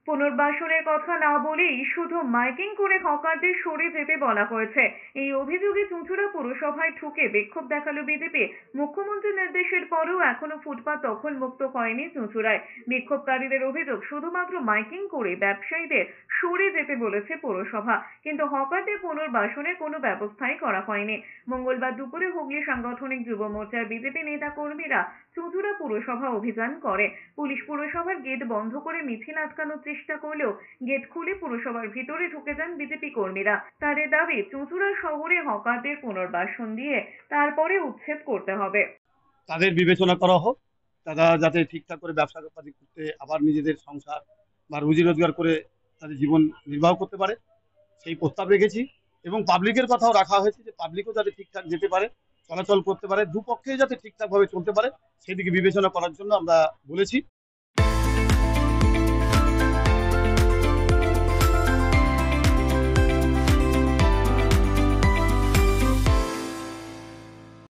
পুনর্বাসনের কথা না বলেই শুধু মাইকিং করে হকারদের সরে যেতে বলা হয়েছে। এই অভিযোগে চুঁচুড়া পুরসভায় ঢুকে বিক্ষোভ দেখালো বিজেপি। মুখ্যমন্ত্রীর নির্দেশের পরেও এখনো ফুটপাত দখল মুক্ত হয়নি চুঁচুড়ায়। বিক্ষোভকারীদের অভিযোগ, শুধুমাত্র মাইকিং করে ব্যবসায়ীদের সরে যেতে বলেছে পুরসভা, কিন্তু হকারদের পুনর্বাসনের কোনো ব্যবস্থাই করা হয়নি। মঙ্গলবার দুপুরে হুগলি সাংগঠনিক যুব মোর্চার বিজেপি নেতা কর্মীরা চুঁচুড়া পুরসভা অভিযান করে। পুলিশ পুরসভার গেট বন্ধ করে মিছিল আটকানোর চেষ্টা করলেও গেট খুলে পুরসভার ভিতরে ঢুকে যান বিজেপি কর্মীরা। তাদের দাবি, চুঁচুড়া শহরে হকারদের পুনর্বাসন দিয়ে তারপরে উচ্ছেদ করতে হবে। তাদের বিবেচনা করা হোক, তারা যাতে ঠিকঠাক করে ব্যবসা পাতি করতে, আবার নিজেদের সংসার বা রুজি রোজগার করে তাদের জীবন নির্বাহ করতে পারে, সেই প্রস্তাব রেখেছি। এবং পাবলিকের কথাও রাখা হয়েছে যে পাবলিকও যাতে ঠিকঠাক যেতে পারে, চলাচল করতে পারে, দুপক্ষে যাতে ঠিকঠাকভাবে চলতে পারে, সেদিকে বিবেচনা করার জন্য আমরা বলেছি।